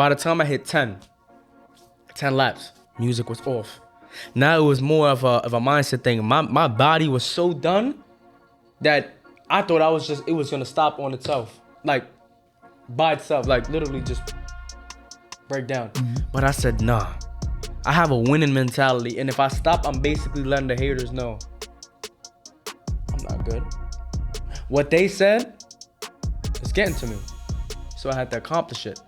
By the time I hit 10 laps, music was off. Now it was more of a mindset thing. My body was so done that I thought it was gonna stop on itself, like by itself, like literally just break down. But I said, nah, I have a winning mentality, and if I stop, I'm basically letting the haters know I'm not good. What they said is getting to me, so I had to accomplish it.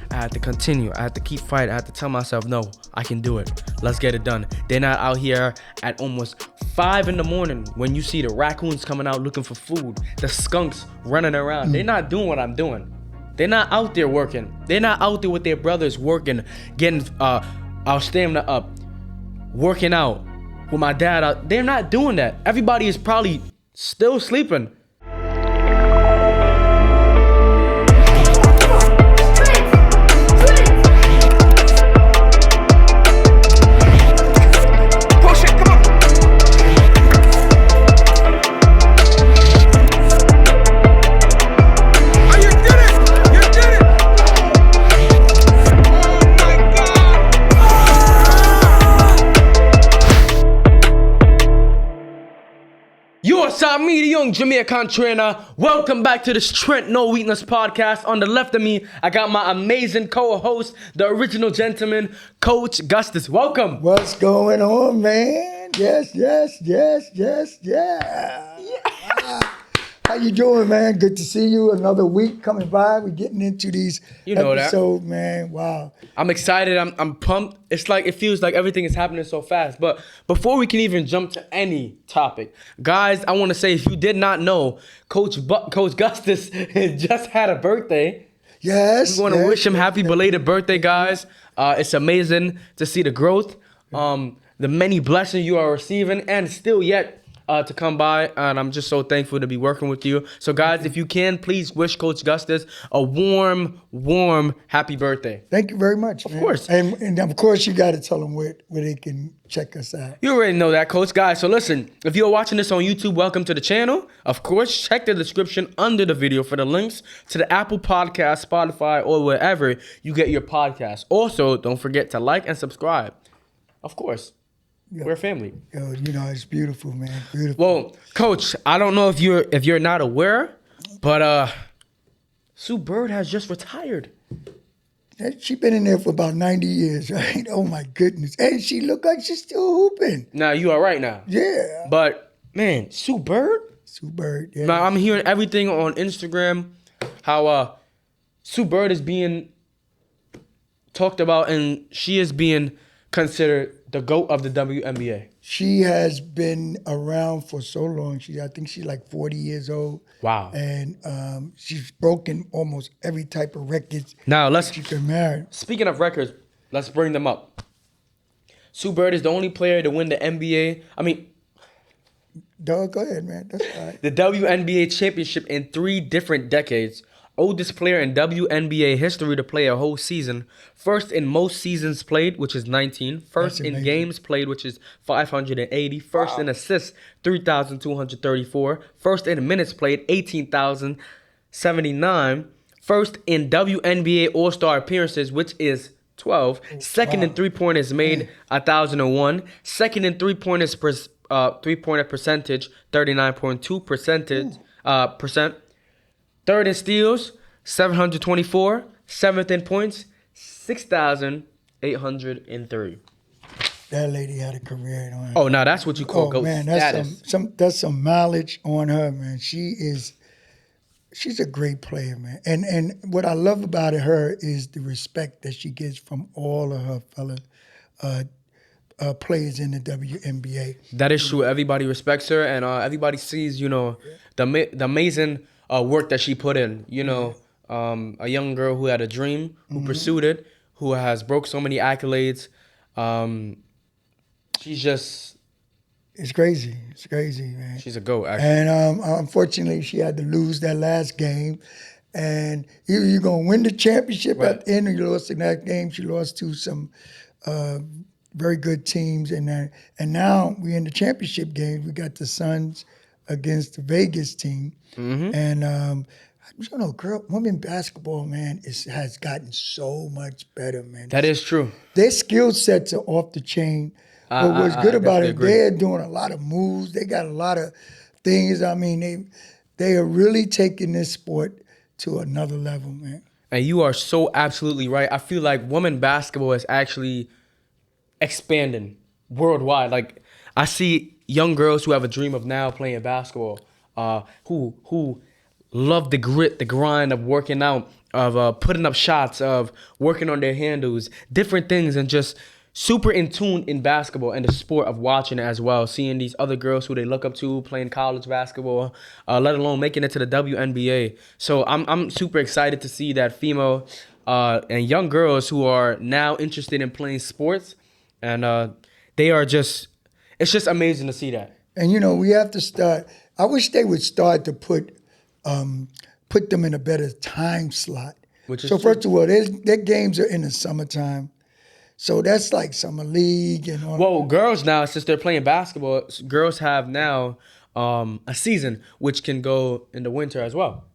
I had to continue. I had to keep fighting. I had to tell myself, no, I can do it. Let's get it done. They're not out here at almost 5 in the morning when you see the raccoons coming out looking for food, the skunks running around. They're not doing what I'm doing. They're not out there working. They're not out there with their brothers working, getting our stamina up, working out with my dad out. They're not doing that. Everybody is probably still sleeping. Me, the Young Jamaican Trainer. Welcome back to the Strength No Weakness podcast. On the left of me, I got my amazing co-host, the original gentleman, Coach Gustus. Welcome. What's going on, man? Yes. How you doing, man? Good to see you. Another week coming by. We're getting into these episodes, man. Wow. I'm excited. I'm pumped. It feels like everything is happening so fast. But before we can even jump to any topic, guys, I want to say, if you did not know, Coach Gustus just had a birthday. Yes. We want to wish him happy belated birthday, guys. It's amazing to see the growth, the many blessings you are receiving, and still yet to come by, and I'm just so thankful to be working with you. So guys, if you can, please wish Coach Gustus a warm happy birthday. Thank you very much. Of course. And of course you got to tell them where they can check us out. You already know that, Coach. Guys, so listen, if you're watching this on YouTube, welcome to the channel. Of course, check the description under the video for the links to the Apple Podcast, Spotify, or wherever you get your podcast. Also, don't forget to like and subscribe. Of course. We're a family. Yo, it's beautiful, man. Beautiful. Well, Coach, I don't know if you're not aware, but Sue Bird has just retired. She's been in there for about 90 years, right? Oh my goodness. And she look like she's still hooping. Now you all right now? Yeah. But man, Sue Bird? Sue Bird, yeah. Now I'm hearing everything on Instagram, how Sue Bird is being talked about, and she is being considered the GOAT of the WNBA. She has been around for so long. I think she's like 40 years old. Wow. And she's broken almost every type of records. Now she can marry. Speaking of records, let's bring them up. Sue Bird is the only player to win the NBA. Go ahead, man. That's all right. The WNBA championship in 3 different decades. Oldest player in WNBA history to play a whole season. First in most seasons played, which is 19. First in games played, which is 580. First in assists, 3,234. First in minutes played, 18,079. First in WNBA All-Star appearances, which is 12. Second in three-pointers made, 1,001. Second in three-pointer percentage, 39.2%. Third in steals, 724. Seventh in points, 6,803. That lady had a career on her. Oh, now that's what you call GOAT status. That's some mileage on her, man. She's a great player, man. And what I love about her is the respect that she gets from all of her fellow players in the WNBA. That is true. Everybody respects her, and everybody sees, the amazing work that she put in. A young girl who had a dream, who pursued it, who has broke so many accolades. She's just... It's crazy. It's crazy, man. She's a GOAT, actually. And unfortunately, she had to lose that last game. And you're going to win the championship at the end, or you lost in that game. She lost to some very good teams. And now we're in the championship game. We got the Suns against the Vegas team. And women basketball, man, has gotten so much better, man. That is true. Their skill sets are off the chain. But what's good I about definitely it, agree. they're doing a lot of moves. They got a lot of things. I mean, they are really taking this sport to another level, man. And you are so absolutely right. I feel like women basketball is actually expanding worldwide. Like I see young girls who have a dream of now playing basketball, who love the grit, the grind of working out, of putting up shots, of working on their handles, different things, and just super in tune in basketball and the sport of watching it as well. Seeing these other girls who they look up to playing college basketball, let alone making it to the WNBA. So I'm super excited to see that female and young girls who are now interested in playing sports, and they are just, it's just amazing to see that. And we have to start. I wish they would start to put them in a better time slot. Which is so true. first of all, their games are in the summertime, so that's like summer league and all. Well, girls now, since they're playing basketball, girls have now a season which can go in the winter as well.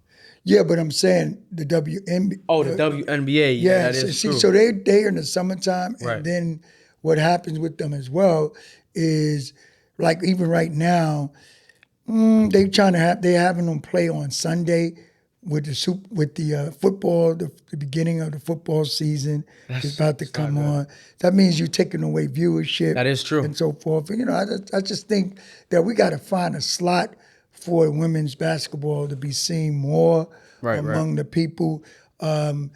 Yeah, but I'm saying the WNBA. Oh, the WNBA. Yeah, that is true. So they're in the summertime, Right. and then what happens with them as well is, like even right now, they're having them play on Sunday with the football. The beginning of the football season is about to come on. That means you're taking away viewership. That is true. And so forth. And, I just think that we got to find a slot for women's basketball to be seen more among the people. They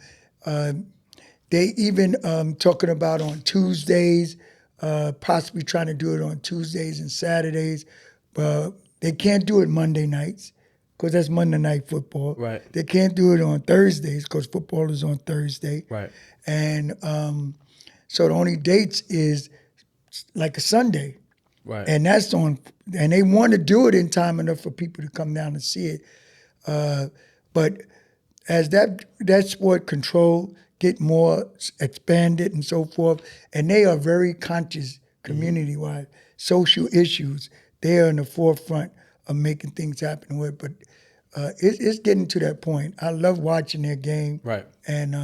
even talking about on Tuesdays, possibly trying to do it on Tuesdays and Saturdays. But they can't do it Monday nights because that's Monday Night Football. Right. They can't do it on Thursdays because football is on Thursday. Right. And so the only dates is like a Sunday. Right. And that's on, and they want to do it in time enough for people to come down and see it. But as that sport control get more expanded and so forth, and they are very conscious community-wide, social issues, they are in the forefront of making things happen with. But it's getting to that point. I love watching their game. Right. And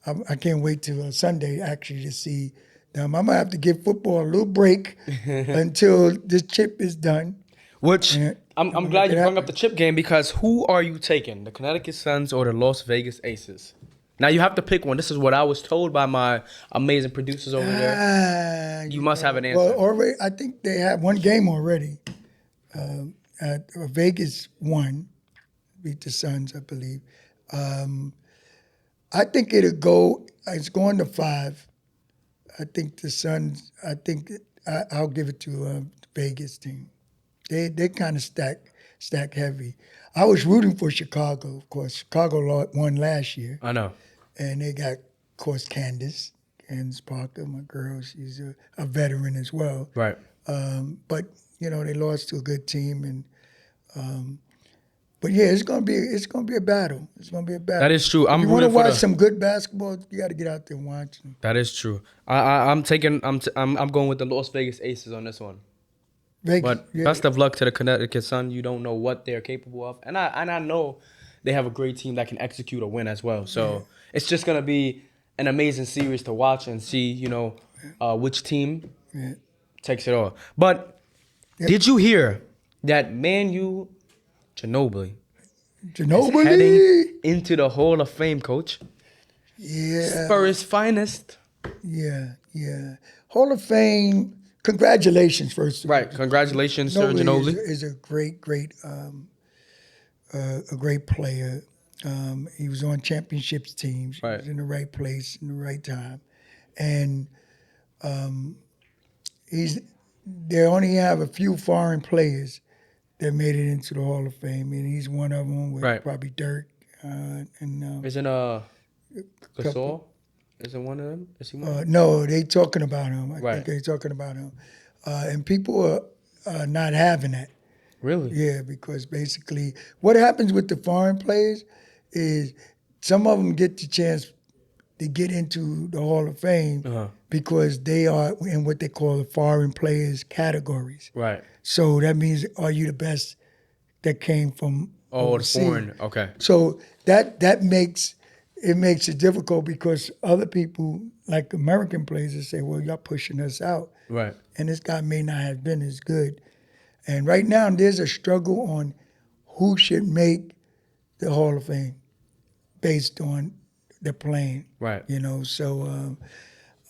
I can't wait till Sunday actually to see them. I'm going to have to give football a little break until this chip is done. Which And I'm glad you brought up the chip game, because who are you taking, the Connecticut Suns or the Las Vegas Aces? Now you have to pick one. This is what I was told by my amazing producers over there. You must have an answer. Well, already, I think they have one game already. Vegas won, beat the Suns, I believe. I think it's going to 5. I think the Suns, I'll give it to Vegas team. They kind of stack heavy. I was rooting for Chicago, of course. Chicago won last year. I know. And they got, of course, Candace Parker, my girl. She's a veteran as well. Right. But they lost to a good team, and but yeah, it's gonna be a battle. It's gonna be a battle. That is true. If you want to watch some good basketball, you got to get out there and watch them. That is true. I'm going with the Las Vegas Aces on this one. Vegas, But best of luck to the Connecticut Sun. You don't know what they're capable of, and I know they have a great team that can execute a win as well. So it's just gonna be an amazing series to watch and see, which team takes it all. But did you hear that Manu Ginobili is heading into the Hall of Fame, Coach? Yeah. Spurs' finest. Yeah. Hall of Fame. Congratulations, first of all. Right. Congratulations, Sir Ginobili. Is a great player. He was on championships teams. He was in the right place in the right time, and they only have a few foreign players that made it into the Hall of Fame, and he's one of them with probably Dirk and. Isn't Gasol? Isn't one of them? Is he one? No, they talking about him. I think they talking about him, and people are not having that. Really? Yeah, because basically what happens with the foreign players is some of them get the chance to get into the Hall of Fame because they are in what they call the foreign players categories. Right. So that means, are you the best that came from Oh, it's overseas. foreign. Okay. So that makes it difficult because other people, like American players, will say, well, y'all pushing us out. Right. And this guy may not have been as good. And right now, there's a struggle on who should make the Hall of Fame based on the playing. Right. You know, so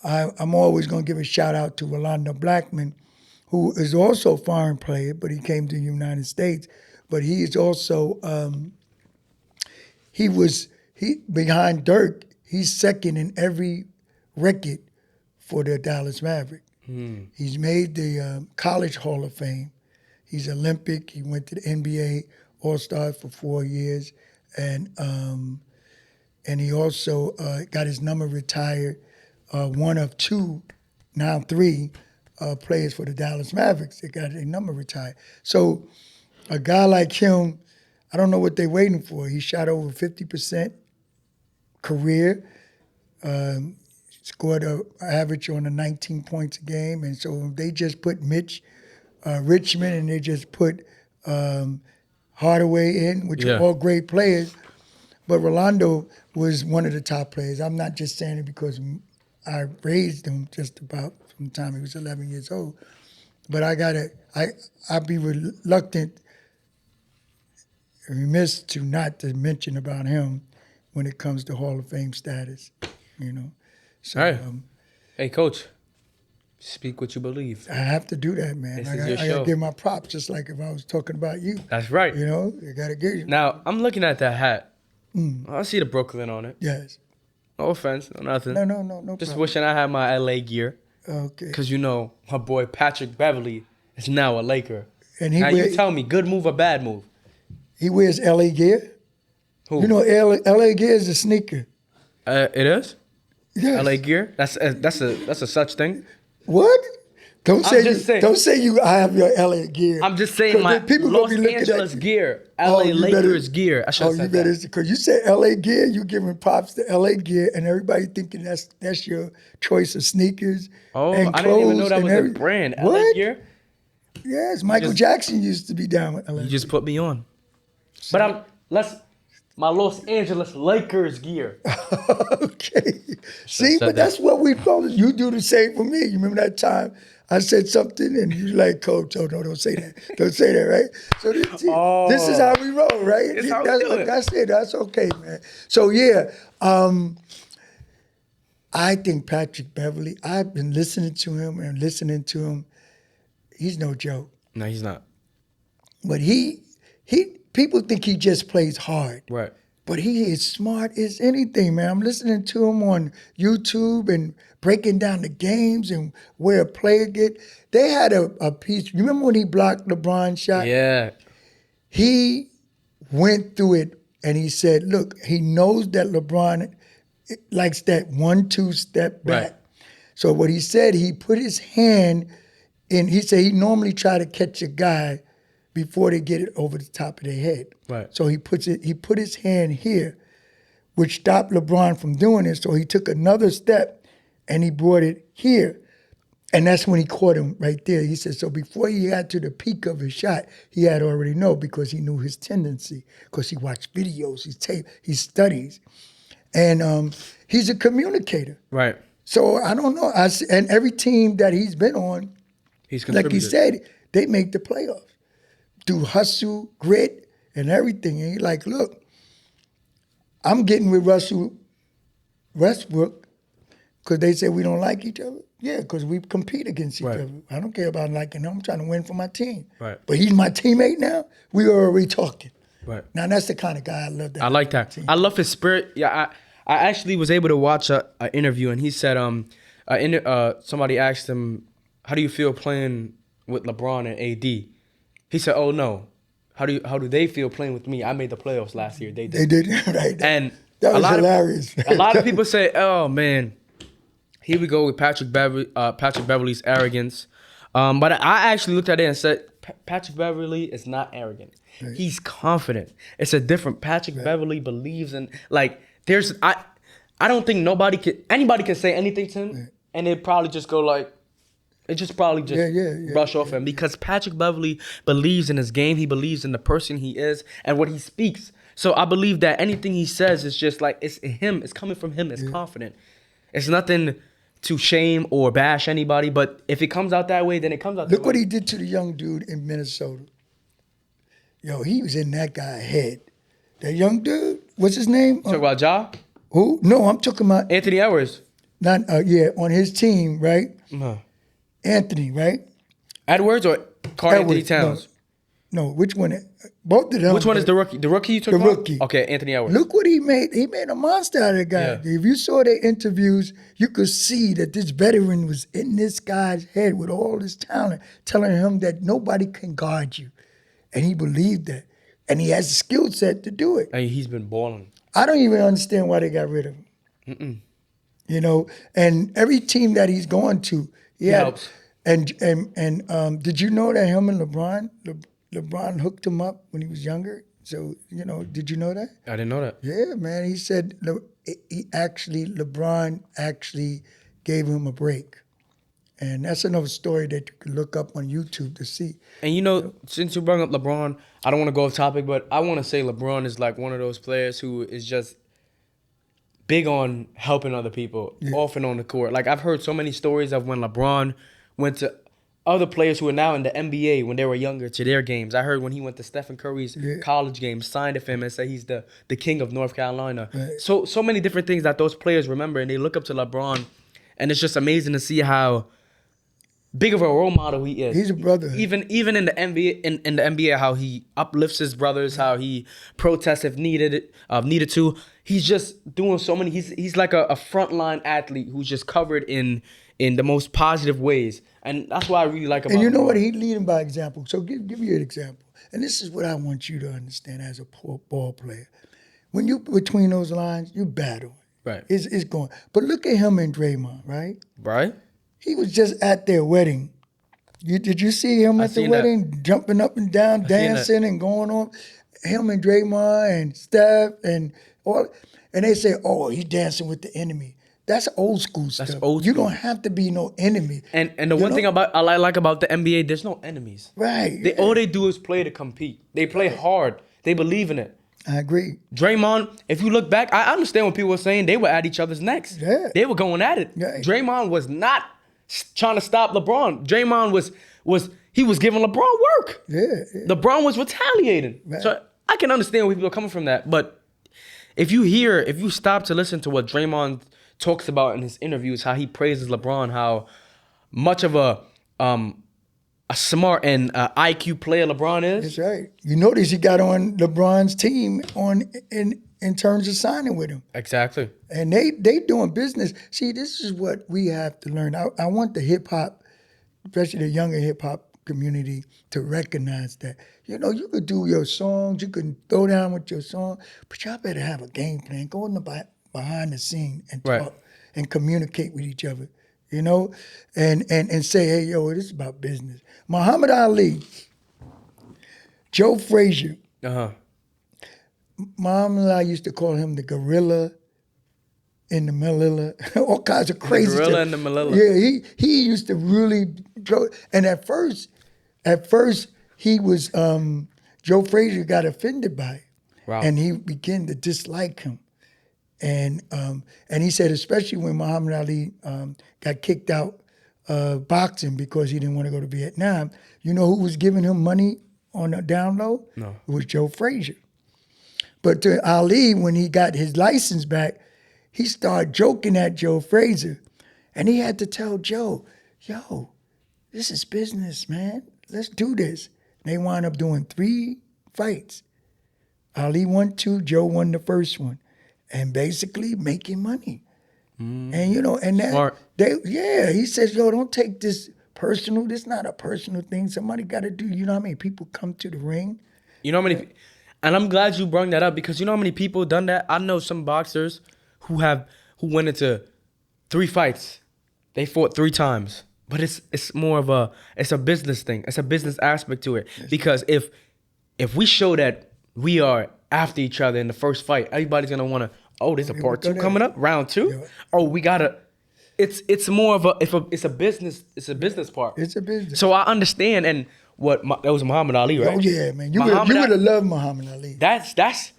I'm always going to give a shout out to Rolando Blackman, who is also a foreign player, but he came to the United States. But he is also, he behind Dirk, he's second in every record for the Dallas Maverick. He's made the College Hall of Fame. He's Olympic. He went to the NBA All-Star for 4 years. And he also got his number retired, one of two, now three, players for the Dallas Mavericks. They got their number retired. So a guy like him, I don't know what they're waiting for. He shot over 50% career, scored an average on 19 points a game. And so they just put Mitch Richmond and they just put Hardaway in, which are all great players. But Rolando was one of the top players. I'm not just saying it because I raised him just about from the time he was 11 years old. But I'd be reluctant, remiss to not to mention about him when it comes to Hall of Fame status, you know. So, all right. Hey, Coach, speak what you believe. I have to do that, man. This I is your got show. to give my props, just like if I was talking about you. That's right. You know, I got to give you. Now, I'm looking at that hat. I see the Brooklyn on it. Yes. No offense, no nothing. No Just problem. wishing I had my LA gear. Okay. Because, you know, my boy Patrick Beverley is now a Laker. And now, you tell me, good move or bad move? He wears LA gear. Who? You know, LA gear is a sneaker. It is? Yes. LA gear? That's a such thing? What? Don't say I have your LA gear. I'm just saying my people Los gonna be looking Angeles at gear. LA Lakers gear. I should have said that. Because you said LA gear, you giving props to LA gear, and everybody thinking that's your choice of sneakers. Oh, and I didn't even know that and was a brand. LA What? gear? Yes, Michael Jackson used to be down with LA. You just put me on. But my Los Angeles Lakers gear. Okay. See, but that's what we call it. You do the same for me. You remember that time I said something and you like, Coach, oh no, don't say that. Don't say that, right? So this is how we roll, right? That's it. That's okay, man. So yeah, I think Patrick Beverley, I've been listening to him. He's no joke. No, he's not. But people think he just plays hard. Right. But he is smart as anything, man. I'm listening to him on YouTube and breaking down the games and where a player get. They had a piece. You remember when he blocked LeBron's shot? Yeah. He went through it and he said, look, he knows that LeBron likes that 1-2 step back. Right. So what he said, he put his hand in. He said he normally try to catch a guy before they get it over the top of their head. Right. So he put his hand here, which stopped LeBron from doing it. So he took another step and he brought it here. And that's when he caught him right there. He said, so before he got to the peak of his shot, he had already know because he knew his tendency, because he watched videos, he studies. And he's a communicator. Right. So I don't know. And every team that he's been on, he's like he said, they make the playoffs. Through hustle, grit, and everything. And he's like, look, I'm getting with Russell Westbrook because they say we don't like each other. Yeah, because we compete against each other. I don't care about liking him. I'm trying to win for my team. Right. But he's my teammate now. We are already talking. Right. Now, that's the kind of guy I love. I like that. I love his spirit. Yeah, I actually was able to watch an interview, and he said somebody asked him, how do you feel playing with LeBron and AD? He said, "Oh no, how do they feel playing with me? I made the playoffs last year. They did. They did, right? And that was hilarious. A lot of people say, "Oh man, here we go with Patrick Beverley's arrogance." But I actually looked at it and said, Patrick Beverley is not arrogant. Right. He's confident. It's a different Patrick Beverley believes in I don't think anybody can say anything to him, and it probably just go like. It just probably brush off him because Patrick Beverley believes in his game. He believes in the person he is and what he speaks. So I believe that anything he says is just like, it's him. It's coming from him. It's confident. It's nothing to shame or bash anybody. But if it comes out that way, then it comes out that way. Look what he did to the young dude in Minnesota. Yo, he was in that guy's head. That young dude, what's his name? Talk about Ja? Who? No, I'm talking about Anthony Edwards. Not on his team, right? No. Anthony, right? Edwards or Carl Anthony Towns? No, which one? Both of them. Which one is the rookie? The rookie you took about? The rookie. Okay, Anthony Edwards. Look what he made. He made a monster out of the guy. Yeah. If you saw their interviews, you could see that this veteran was in this guy's head with all this talent, telling him that nobody can guard you. And he believed that. And he has the skill set to do it. And he's been balling. I don't even understand why they got rid of him. You know, and every team that he's going to, he helps. And did you know that him and LeBron hooked him up when he was younger? So, you know, did you know that? I didn't know that. Yeah, man. He said LeBron actually gave him a break. And that's another story that you can look up on YouTube to see. And, you know, since you brought up LeBron, I don't want to go off topic, but I want to say LeBron is like one of those players who is just big on helping other people off and on the court. Like, I've heard so many stories of when LeBron went to other players who are now in the NBA when they were younger to their games. I heard when he went to Stephen Curry's college games, signed with him and said he's the king of North Carolina. Right. So many different things that those players remember, and they look up to LeBron, and it's just amazing to see how big of a role model he is. He's a brother. Even in the NBA, in the NBA, how he uplifts his brothers, how he protests if needed to. He's just doing so many. He's like a frontline athlete who's just covered in the most positive ways, and that's what I really like about him. And you know what? He's leading by example. So give you an example. And this is what I want you to understand as a ball player. When you between those lines, you battle. Right. It's going. But look at him and Draymond, right? Right. He was just at their wedding. Did you see him at the wedding, jumping up and down, dancing and going on? Him and Draymond and Steph and all. And they say, oh, he's dancing with the enemy. That's old school stuff. That's old school. You don't have to be no enemy. And the one thing I like about the NBA, there's no enemies. Right. All they do is play to compete. They play hard. They believe in it. I agree. Draymond, if you look back, I understand what people were saying. They were at each other's necks. Yeah. They were going at it. Yeah. Draymond was not trying to stop LeBron. Draymond was giving LeBron work. Yeah. LeBron was retaliating. Right. So I can understand where people are coming from that. But if you stop to listen to what Draymond talks about in his interviews, how he praises LeBron, how much of a smart and IQ player LeBron is. That's right. You notice he got on LeBron's team in terms of signing with him. Exactly. And they doing business. See, this is what we have to learn. I want the hip-hop, especially the younger hip-hop community, to recognize that. You know, you could do your songs, you can throw down with your song, but y'all better have a game plan. Go in the behind the scene and talk and communicate with each other, you know, and say, hey, yo, this is about business. Muhammad Ali, Joe Frazier. Muhammad Ali used to call him the gorilla in the Manila, all kinds of crazy stuff. The gorilla in the Manila. Yeah, he used to really, and at first he was, Joe Frazier got offended by it. Wow. And he began to dislike him. And he said, especially when Muhammad Ali got kicked out boxing because he didn't want to go to Vietnam, you know who was giving him money on the down low? No. It was Joe Frazier. But to Ali, when he got his license back, he started joking at Joe Frazier. And he had to tell Joe, yo, this is business, man. Let's do this. And they wound up doing 3 fights. Ali won 2, Joe won the first one. And basically making money. And, you know, and that, smart. He says, yo, don't take this personal. This is not a personal thing. Somebody got to do, you know how many people come to the ring? You know how many, and I'm glad you brought that up because you know how many people done that? I know some boxers who went into 3 fights. They fought 3 times. But it's more of it's a business thing. It's a business aspect to it. Because if we show that we are after each other in the first fight, everybody's going to want to, oh, there's a part 2 coming up, round 2. Yeah. Oh, we got to it's more of it's a business part. It's a business. So I understand, and that was Muhammad Ali, right? Oh yeah, man. You would have loved Muhammad Ali. That's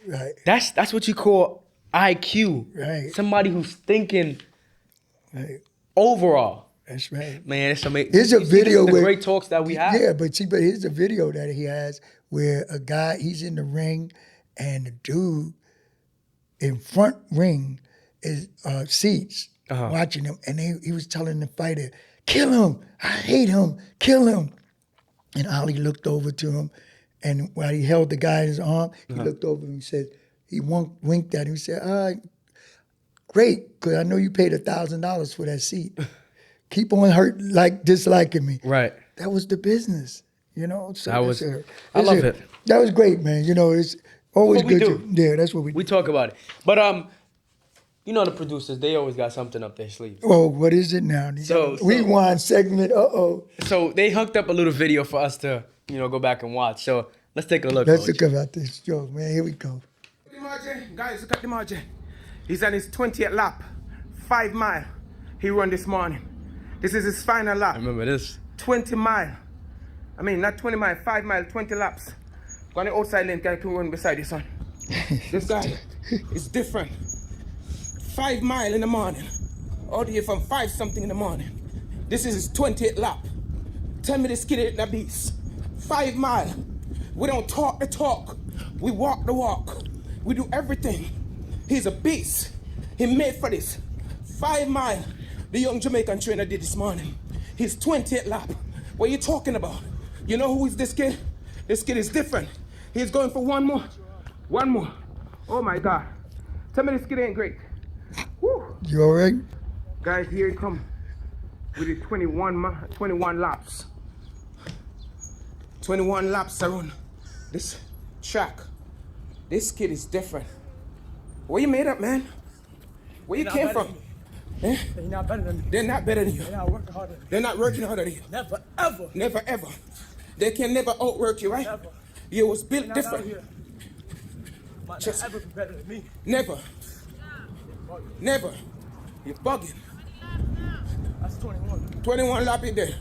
right. That's what you call IQ. Right. Somebody who's thinking right. overall. That's right. Man, it's amazing. Here's a video where great talks that we have. Yeah, but here's a video that he has where a guy, he's in the ring and the dude in front ring is seats watching him, and he was telling the fighter, kill him, I hate him, kill him. And Ali looked over to him, and while he held the guy in his arm, he looked over and he said, he winked at him, he said, great, because I know you paid $1,000 for that seat. Keep on disliking me. Right. That was the business, you know? So I love it. That was great, man. You know, it's always good. Yeah, that's what we do. We talk about it. But, you know the producers, they always got something up their sleeve. Oh, what is it now? Rewind segment, So they hooked up a little video for us to, go back and watch. So let's take a look. Let's look about this joke, man. Here we go. Demarjay, guys, look at Demarjay. He's on his 20th lap, 5 mile. He run this morning. This is his final lap. I remember this. 20 mile. I mean, not 20 mile, 5 mile, 20 laps. Go on the outside lane, guy can run beside you, son. This guy is different. 5 mile in the morning. All the way from 5 something in the morning. This is his 20th lap. Tell me this kid ain't that beast. 5 mile. We don't talk the talk. We walk the walk. We do everything. He's a beast. He made for this. 5 mile. The Young Jamaican Trainer did this morning. His 20th lap. What are you talking about? You know who is this kid? This kid is different. He's going for one more. One more. Oh my God. Tell me this kid ain't great. Woo. You all right? Guys, here he come with the 21 laps. 21 laps around this track. This kid is different. Where you made up, man? Where you came from? Eh? They're not better than me. They're not better than you. They're not working harder than me. They're not working harder than you. Never, ever. Never, ever. They can never outwork you, right? Never. You was built They're not different. out here. Might Just- not ever be better than me. Never. Never. You're bugging. That's 21. 21 lap in there.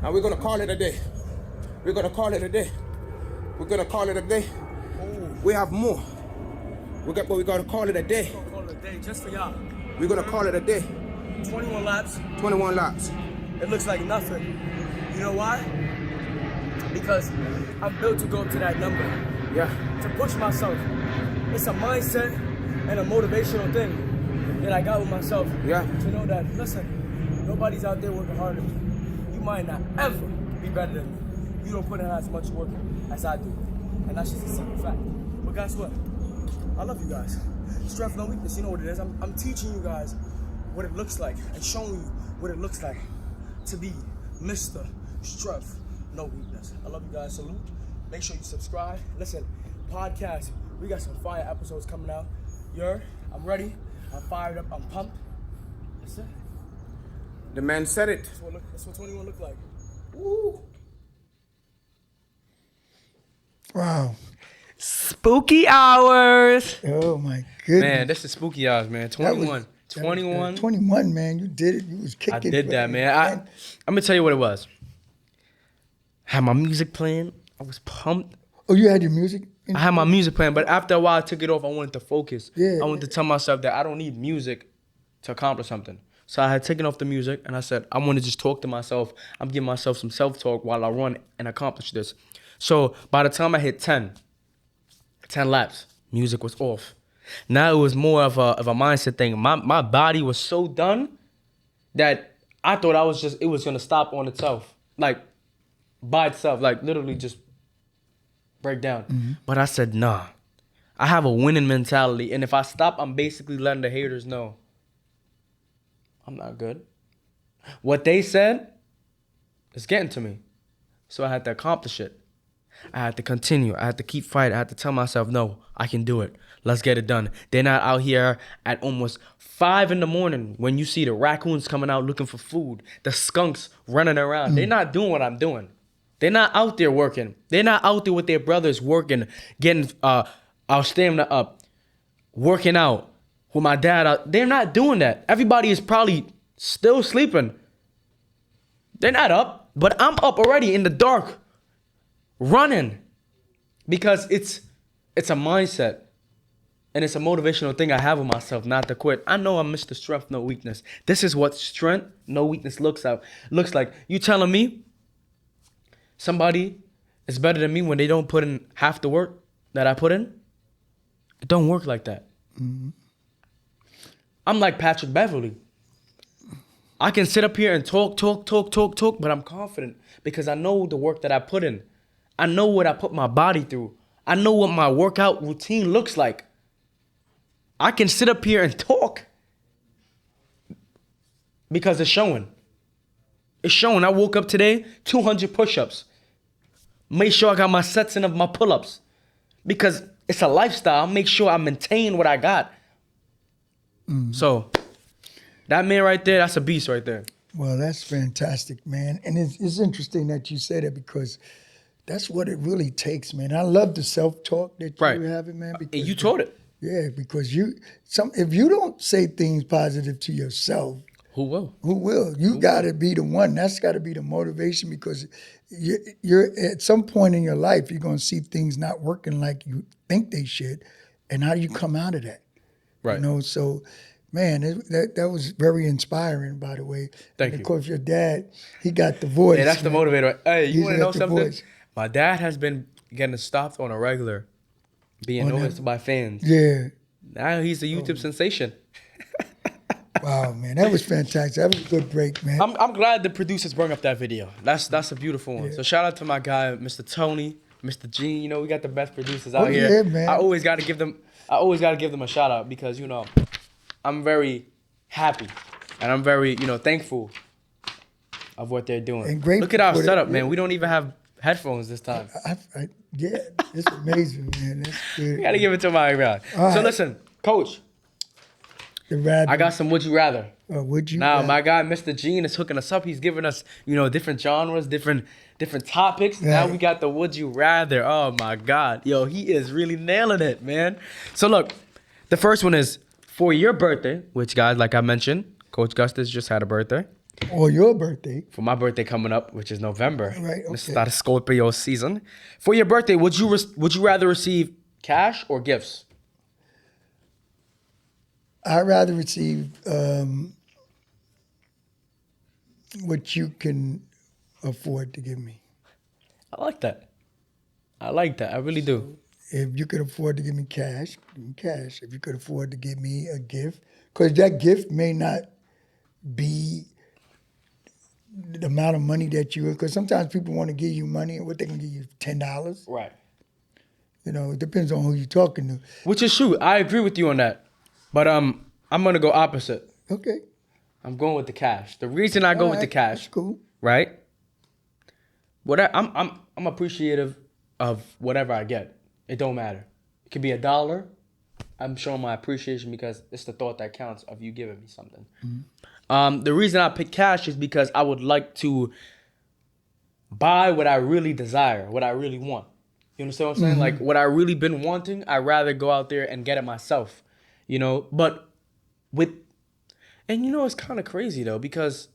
And we're gonna call it a day. We're gonna call it a day. We're gonna call it a day. We have more. But we gotta call it a day. I'm gonna call it a day just for y'all. We're gonna call it a day. 21 laps. 21 laps. It looks like nothing. You know why? Because I'm built to go up to that number. Yeah. To push myself. It's a mindset and a motivational thing that I got with myself. Yeah. To know that, listen, nobody's out there working harder than me. You might not ever be better than me. You don't put in as much work as I do. And that's just a simple fact. But guess what? I love you guys. Strength, no weakness, you know what it is. I'm teaching you guys what it looks like and showing you what it looks like to be Mr. Strength, no weakness. I love you guys. Salute. Make sure you subscribe. Listen, podcast. We got some fire episodes coming out. I'm ready. I'm fired up. I'm pumped. That's it. The man said it. That's what 21 look like. Woo. Wow. Spooky hours. Oh my goodness. Man, this is spooky hours, man. 21. 21. 21, man. You did it. You was kicking. I did that, man. I'm gonna tell you what it was. I had my music playing. I was pumped. Oh, you had your music? I had my music playing, but after a while I took it off. I wanted to focus. Yeah. I wanted to tell myself that I don't need music to accomplish something. So I had taken off the music and I said, I want to just talk to myself. I'm giving myself some self-talk while I run and accomplish this. So by the time I hit 10 laps, music was off. Now it was more of a mindset thing. My body was so done that I thought it was gonna stop on itself. Like by itself, like literally just break down. Mm-hmm. But I said, nah. I have a winning mentality, and if I stop, I'm basically letting the haters know I'm not good. What they said is getting to me. So I had to accomplish it. I had to continue. I had to keep fighting. I had to tell myself, no, I can do it. Let's get it done. They're not out here at almost 5 a.m. when you see the raccoons coming out looking for food, the skunks running around. They're not doing what I'm doing. They're not out there working. They're not out there with their brothers working, getting our stamina up, working out with my dad out. They're not doing that. Everybody is probably still sleeping. They're not up, but I'm up already in the dark, running, because it's a mindset. And it's a motivational thing I have with myself not to quit. I know I'm Mr. Strength, no weakness. This is what strength, no weakness looks like. You telling me somebody is better than me when they don't put in half the work that I put in? It don't work like that. Mm-hmm. I'm like Patrick Beverley. I can sit up here and talk, but I'm confident because I know the work that I put in. I know what I put my body through. I know what my workout routine looks like. I can sit up here and talk because it's showing. It's showing. I woke up today, 200 push-ups. Make sure I got my sets in of my pull-ups because it's a lifestyle. Make sure I maintain what I got. So that man right there, that's a beast right there. Well, that's fantastic, man. And it's interesting that you say that because that's what it really takes, man. I love the self-talk that you're having, man. And you taught it. Yeah, because if you don't say things positive to yourself, who will? Who will? You got to be the one. That's got to be the motivation because you're at some point in your life, you're going to see things not working like you think they should. And how do you come out of that? Right. You know, so, man, that was very inspiring, by the way. Thank you. Of course, your dad, he got the voice. Yeah, that's the motivator. Hey, you want to know something? Voice. My dad has been getting stopped on a regular, being noticed by fans. Yeah. Now he's a YouTube sensation. Wow, man, that was fantastic. That was a good break, man. I'm glad the producers brought up that video. That's a beautiful one. Yeah. So shout out to my guy, Mr. Tony, Mr. Gene. You know, we got the best producers out here. Yeah, man. I always got to give them a shout out because, you know, I'm very happy and I'm very, you know, thankful of what they're doing. And great. Look at our setup, man. We don't even have headphones this time. Yeah, it's amazing, man. That's good. We got to give it to my guy. So listen, Coach. I got some Would You Rather. Would you? Now, my guy, Mr. Gene, is hooking us up. He's giving us, you know, different genres, different topics. Right. Now we got the Would You Rather. Oh, my God. Yo, he is really nailing it, man. So, look, the first one is for your birthday, which, guys, like I mentioned, Coach Gustus just had a birthday. Or your birthday. For my birthday coming up, which is November. Right, okay. This is not a Scorpio season. For your birthday, would you rather receive cash or gifts? I'd rather receive what you can afford to give me. I like that. I really do. If you could afford to give me cash, give me cash. If you could afford to give me a gift, because that gift may not be the amount of money that you, because sometimes people want to give you money and what they can give you, $10. Right. You know, it depends on who you're talking to. Which is true. I agree with you on that. But I'm gonna go opposite. Okay. I'm going with the cash. The reason I go with the cash, that's cool. Right? I'm appreciative of whatever I get. It don't matter. It could be $1. I'm showing my appreciation because it's the thought that counts of you giving me something. Mm-hmm. The reason I pick cash is because I would like to buy what I really desire, what I really want. You understand what I'm saying? Mm-hmm. Like what I really been wanting, I'd rather go out there and get it myself. You know, but and you know, it's kind of crazy though, because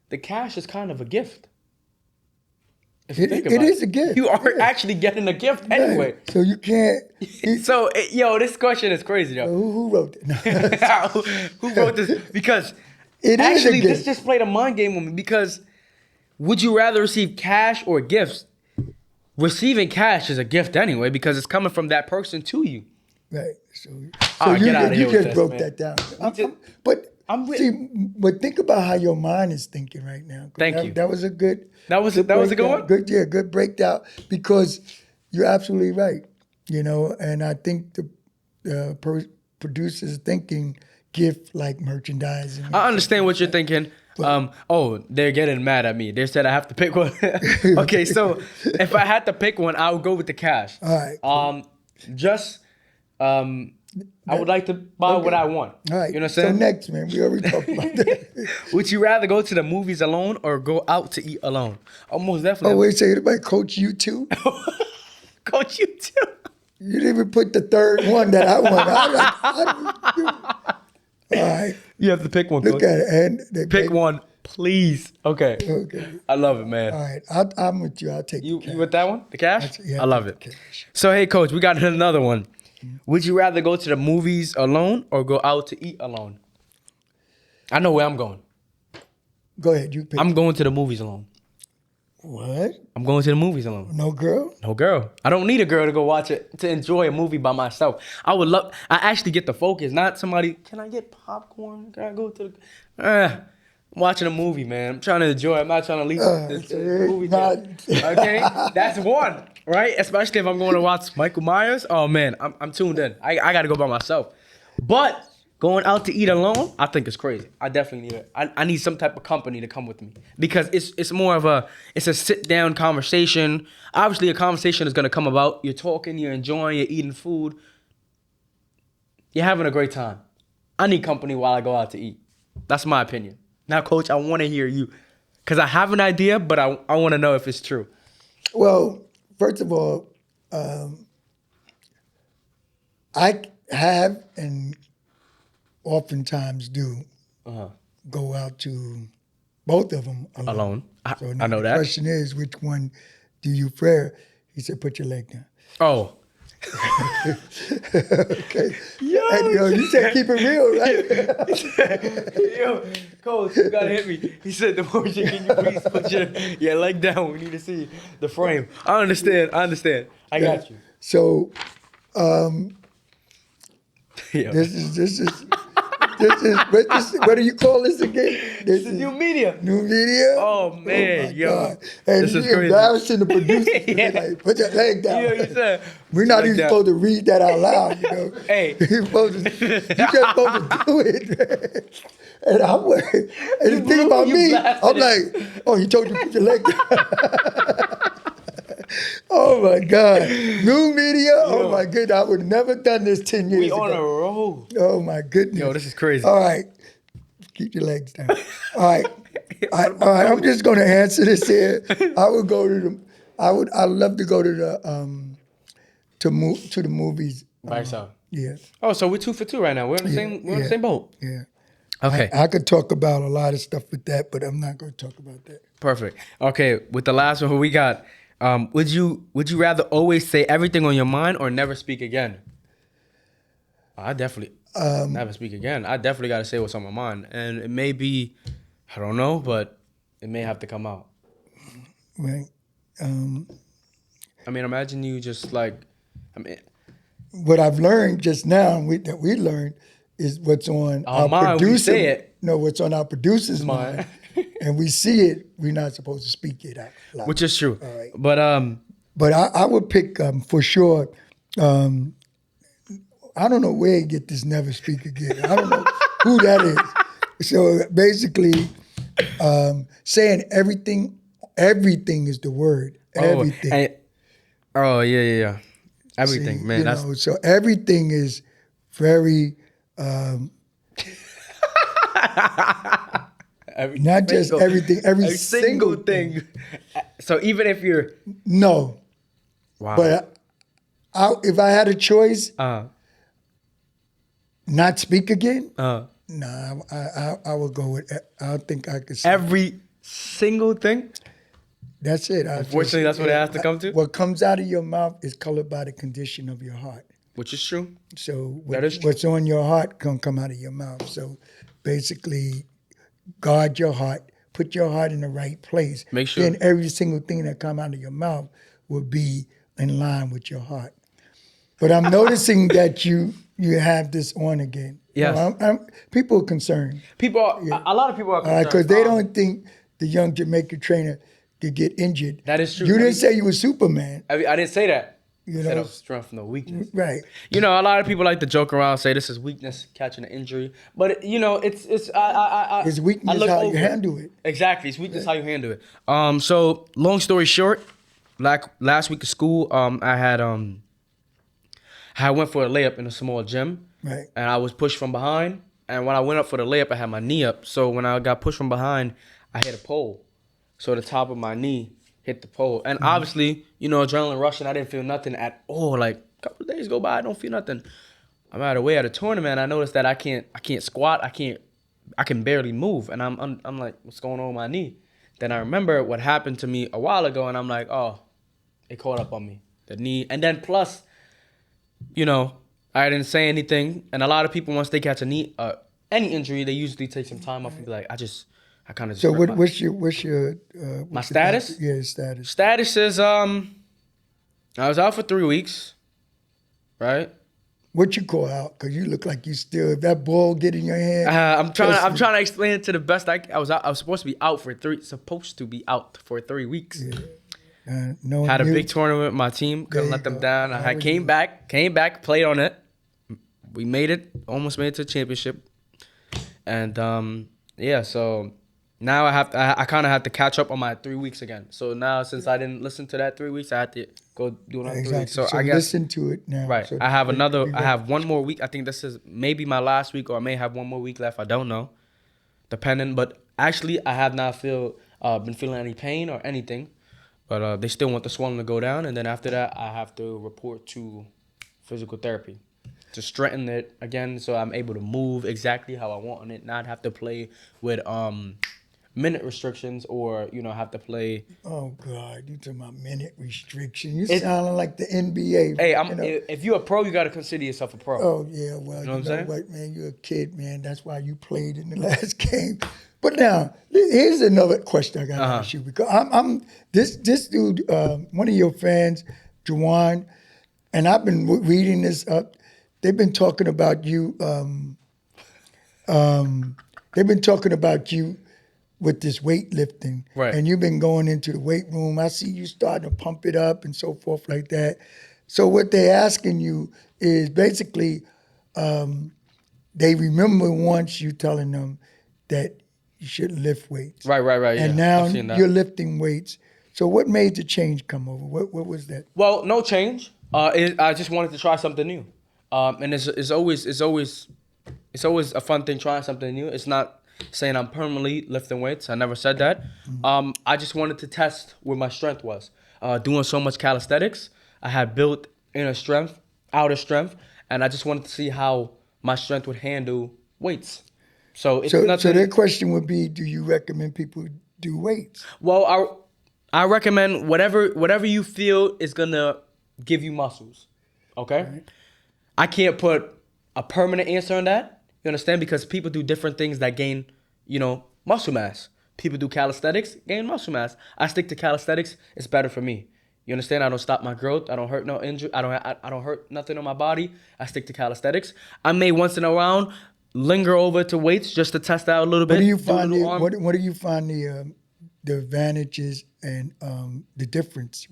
the cash is kind of a gift. It is a gift. You are actually getting a gift anyway. So you can't. So, this question is crazy though. Who wrote it? No. Who wrote this? Because it actually, is a gift. this just played a mind game with me because would you rather receive cash or gifts? Receiving cash is a gift anyway because it's coming from that person to you. Right. So you just broke that down. But think about how your mind is thinking right now. Thank you. That was a good. That was a good one. Good breakdown because you're absolutely right. You know, and I think the producers thinking gift like merchandising. I understand what you're thinking. They're getting mad at me. They said I have to pick one. Okay, so if I had to pick one, I would go with the cash. All right. I would like to buy what I want. All right. You know what I'm saying? So next, man, we already talked about that. Would you rather go to the movies alone or go out to eat alone? Almost definitely. Oh, wait, so anybody coach you too? Coach you too? You didn't even put the third one that I want. All right. You have to pick one. Look Coach. at it. And Pick one, please. Okay. Okay. I love it, man. All right. I'm with you. I'll take You the cash. with that one? The cash? Yeah, I love I'll it. take the cash. So, hey, Coach, we got another one. Would you rather go to the movies alone or go out to eat alone? I know where I'm going. Go ahead. You pick. I'm going to the movies alone. What? I'm going to the movies alone. No girl? No girl. I don't need a girl to go watch it, to enjoy a movie by myself. I actually get the focus, not somebody, can I get popcorn? Can I go to the... I'm watching a movie, man. I'm trying to enjoy. I'm not trying to leave this movie. Okay? That's one, right? Especially if I'm going to watch Michael Myers. Oh, man, I'm tuned in. I got to go by myself. But going out to eat alone, I think it's crazy. I definitely need it. I need some type of company to come with me because it's more of a sit-down conversation. Obviously, a conversation is going to come about. You're talking, you're enjoying, you're eating food. You're having a great time. I need company while I go out to eat. That's my opinion. Now, Coach, I want to hear you because I have an idea, but I want to know if it's true. Well, first of all, I have and oftentimes do go out to both of them alone. So now I know the that. question is, which one do you prefer? He said, put your leg down. Oh. Okay. Yo, you said keep it real, right? Yo, Coach, you gotta hit me. He said, Demarjay, can you please put your leg down? We need to see the frame. I understand. I got you. So, Yo. this is what do you call this again? This is New media. New media? Oh, man, my yo. God. And This is you're crazy. embarrassing the producer. Yeah. Like, put your leg down. You know what you said? We're not Like even that. supposed to read that out loud, you know. Hey. you just supposed to do it. And I'm worried. And the thing about me, I'm like, oh, he told you to put your leg down. Oh my God. New media? Oh my goodness. I would have never done this 10 years We ago. on a roll. Oh my goodness. Yo, this is crazy. All right. Keep your legs down. All right. All right. I'm just gonna answer this here. I would go to the I'd love to go to the to the movies. By yourself. Yeah. Oh, so we're 2 for 2 right now. We're on the same boat. Yeah. Okay. I could talk about a lot of stuff with that, but I'm not gonna talk about that. Perfect. Okay, with the last one, who we got? Would you rather always say everything on your mind or never speak again? I definitely never speak again. I definitely got to say what's on my mind, and it may be, I don't know, but it may have to come out. Right. I mean, imagine you just like, What I've learned just now, that we learned, is what's on our mind, we producer. say it. No, what's on our producer's mind, and we see it. We're not supposed to speak it out loud. which is true. All right. But I would pick for sure. I don't know where you get this never speak again. I don't know who that is. So basically, saying everything is the word. Everything. Yeah. Everything, See, man. That's so everything is very not just everything, every single thing. So even if you're No. wow, But if I had a choice, not speak again. Nah, I would go with. I think I could say every single thing. that's it. Unfortunately, that's what it has to come to. What comes out of your mouth is colored by the condition of your heart. Which is true. So That is true. what's on your heart can come out of your mouth. So basically, guard your heart. Put your heart in the right place. Make sure. Then every single thing that come out of your mouth will be in line with your heart. But I'm noticing that you have this on again. Yes. People are concerned. A lot of people are concerned. Because they don't think the young Jamaican trainer could get injured. That is true. You didn't say you were Superman. I didn't say that. You I said know? it was strength, no weakness. Right. You know, a lot of people like to joke around, say this is weakness, catching an injury. But you know, it's It's I weakness look how you over handle it. Exactly, it's weakness how you handle it. So long story short, like last week of school, I went for a layup in a small gym, Right. and I was pushed from behind. And when I went up for the layup, I had my knee up. So when I got pushed from behind, I hit a pole. So the top of my knee hit the pole. And obviously, you know, adrenaline rushing, I didn't feel nothing at all. Like a couple of days go by, I don't feel nothing. I'm away at a tournament. I noticed that I can't squat. I can barely move, and I'm like, what's going on with my knee? Then I remember what happened to me a while ago, and I'm like, oh, it caught up on me, the knee. And then plus, I didn't say anything. And a lot of people, once they catch any injury, they usually take some time off and be like, I kind of. So what's your my status? Yeah, status. Status is I was out for 3 weeks, right? What you call out? Because you look like you still, if that ball get in your hand. I'm trying to explain it to the best I was supposed to be out for 3 weeks. Yeah. Had a big tournament with my team. Couldn't let them down. I came back, played on it. We made it, almost made it to the championship. And so now I kind of have to catch up on my 3 weeks again. So now since I didn't listen to that 3 weeks, I had to go do another 3 weeks. So I guess listen to it now. Right. So I have one more week. I think this is maybe my last week, or I may have one more week left. I don't know, depending. But actually, I have not been feeling any pain or anything. But they still want the swelling to go down, and then after that, I have to report to physical therapy to straighten it again, so I'm able to move exactly how I want on it, not have to play with minute restrictions, or have to play. Oh God, you talking about minute restriction? You sounding like the NBA. Hey, if you're a pro, you got to consider yourself a pro. Oh yeah, well you know what I'm saying? What, man, you're a kid, man. That's why you played in the last game. But now, here's another question I got to ask you, because I'm this dude, one of your fans, Juwan, and I've been reading this up. They've been talking about you. They've been talking about you with this weightlifting, right? And you've been going into the weight room. I see you starting to pump it up and so forth like that. So what they're asking you is basically, they remember once you telling them that you should lift weights. Right. And now you're lifting weights. So what made the change come over? What was that? Well, no change. I just wanted to try something new. And it's always a fun thing trying something new. It's not saying I'm permanently lifting weights. I never said that. Mm-hmm. I just wanted to test where my strength was. Doing so much calisthenics, I had built inner strength, outer strength, and I just wanted to see how my strength would handle weights. So their question would be, do you recommend people do weights? Well, I recommend whatever you feel is gonna give you muscles. Okay? Right. I can't put a permanent answer on that. You understand? Because people do different things that gain, muscle mass. People do calisthenics, gain muscle mass. I stick to calisthenics. It's better for me. You understand? I don't stop my growth. I don't hurt no injury. I don't hurt nothing on my body. I stick to calisthenics. I may once in a while linger over to weights just to test out a little bit. What do you find the advantages and the difference?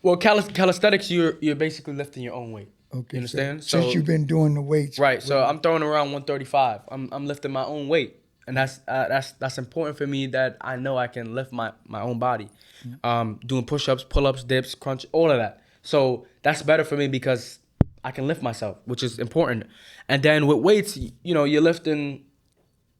Well, calisthenics, you're basically lifting your own weight. Okay. You understand? So, since you've been doing the weights. Right. So I'm throwing around 135. I'm lifting my own weight, and that's important for me, that I know I can lift my own body. Doing push-ups, pull-ups, dips, crunch, all of that. So that's better for me because I can lift myself, which is important. And then with weights, you're lifting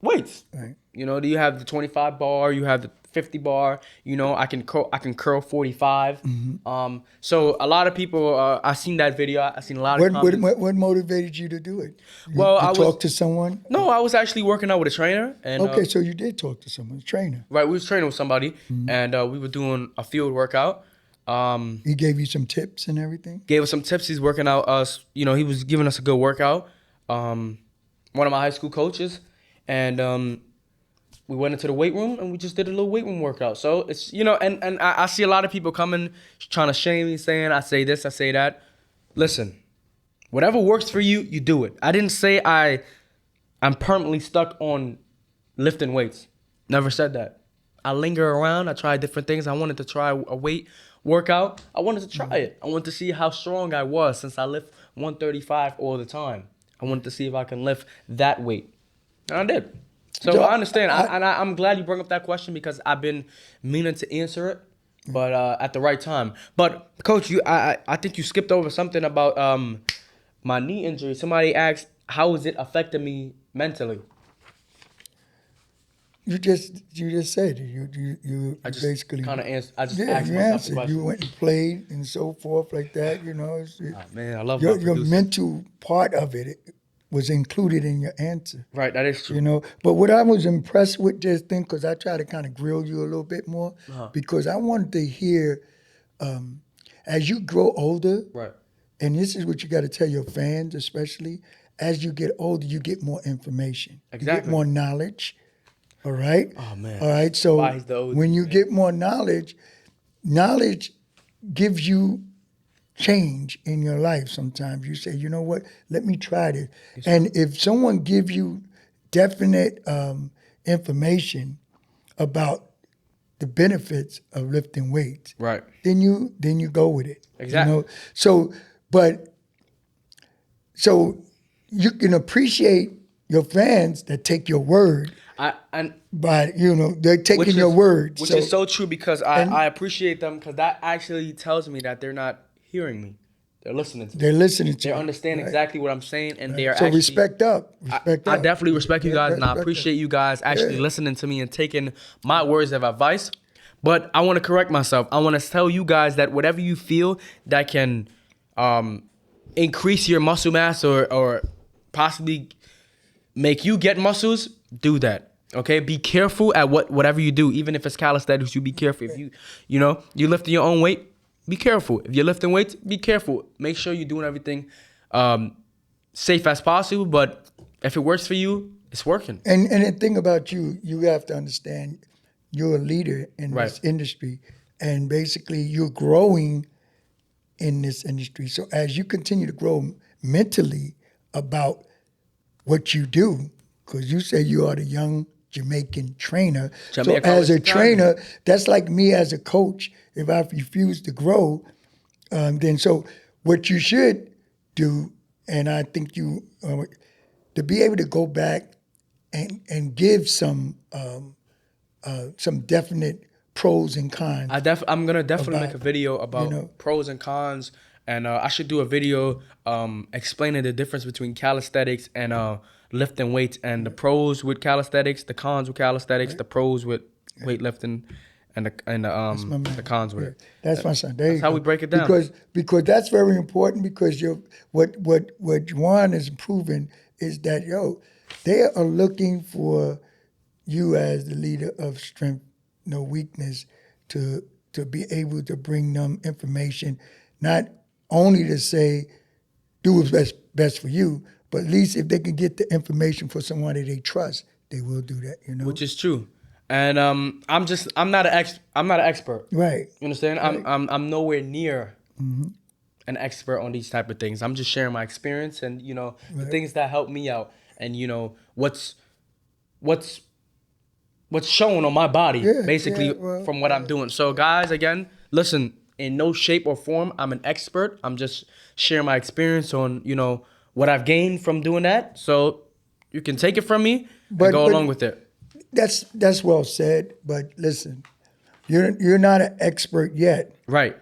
weights. Right. You have the 25 bar, you have the 50 bar. I can curl 45. Mm-hmm. So a lot of people, I seen that video. I seen a lot of comments. What motivated you to do it? I talk to someone? No, I was actually working out with a trainer. And, okay, so you did talk to someone, a trainer. Right, we was training with somebody, mm-hmm. and we were doing a field workout. He gave you some tips and everything? Gave us some tips. He's working out us. He was giving us a good workout. One of my high school coaches. And we went into the weight room and we just did a little weight room workout. So it's, and I see a lot of people coming trying to shame me, saying I say this, I say that. Listen, whatever works for you, you do it. I didn't say I'm permanently stuck on lifting weights. Never said that. I linger around. I try different things. I wanted to try a weight workout. I wanted to try it. I wanted to see how strong I was, since I lift 135 all the time. I wanted to see if I can lift that weight. And I did. So I understand. I'm glad you brought up that question, because I've been meaning to answer it, but at the right time. But Coach, I think you skipped over something about my knee injury. Somebody asked, how is it affecting me mentally? You just said it. You I just basically kind of answered. I just yeah, asked you myself the answered. question. You went and played and so forth like that. Oh, man, I love your my producer. mental part of it was included in your answer. Right, that is true. But what I was impressed with just then, because I try to kind of grill you a little bit more, because I wanted to hear, as you grow older, Right. and this is what you got to tell your fans, especially as you get older, you get more information, you get Exactly. more knowledge. All right. Oh, man. All right. So Why he's the OG, when you man. get more knowledge gives you change in your life. Sometimes you say, you know what? Let me try this. And if someone gives you definite information about the benefits of lifting weights, Right. then you go with it. Exactly. So you can appreciate your fans that take your word. But they're taking your word, which is so true, because I appreciate them, because that actually tells me that they're not hearing me; they're listening to me. They're listening to They you. understand exactly what I'm saying, and they are So actually. respect up. I definitely respect you guys, and I appreciate you guys actually Yeah. listening to me and taking my words of advice. But I want to correct myself. I want to tell you guys that whatever you feel that can increase your muscle mass or possibly make you get muscles, do that. Okay, be careful at whatever you do. Even if it's calisthenics, you be careful. If you lifting your own weight, be careful. If you're lifting weights, be careful. Make sure you're doing everything safe as possible. But if it works for you, it's working. And the thing about you have to understand, you're a leader in Right. this industry, and basically you're growing in this industry. So as you continue to grow mentally about what you do, because you say you are the Young Jamaican Trainer. Jamaican So as a Trainer. trainer, that's like me as a coach. If I refuse to grow, then so what you should do, and I think you to be able to go back and give some definite pros and cons. I'm gonna definitely about, make a video about pros and cons, and I should do a video explaining the difference between calisthenics and lifting weights, and the pros with calisthenics, the cons with calisthenics, the pros with weightlifting, and the cons with it. That's my son. That's how we break it down. Because that's very important, because what Juan is proving is that they are looking for you as the leader of Strength No Weakness to be able to bring them information, not only to say do what's best for you, but at least if they can get the information for someone that they trust, they will do that. Which is true. And I'm not an expert. Right. You understand? Right. I'm nowhere near an expert on these type of things. I'm just sharing my experience and the things that help me out, and what's shown on my body, basically, from what I'm doing. So guys, again, listen, in no shape or form I'm an expert. I'm just sharing my experience on what I've gained from doing that. So you can take it from me and go along with it. That's well said, but listen, you're not an expert yet. Right.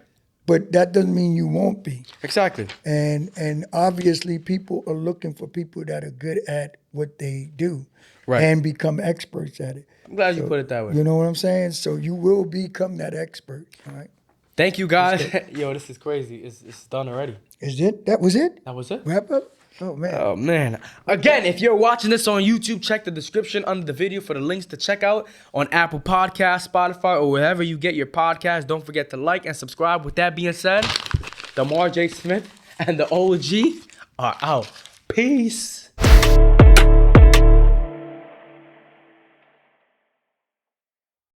But that doesn't mean you won't be. Exactly. And obviously people are looking for people that are good at what they do, right, and become experts at it. I'm glad you put it that way. You know what I'm saying? So you will become that expert, all right? Thank you, guys. Yo, this is crazy. It's done already. Is it? That was it? That was it. Wrap up? Oh, man. Oh, man. Again, if you're watching this on YouTube, check the description under the video for the links to check out on Apple Podcasts, Spotify, or wherever you get your podcasts. Don't forget to like and subscribe. With that being said, Demarjay Smith and the OG are out. Peace.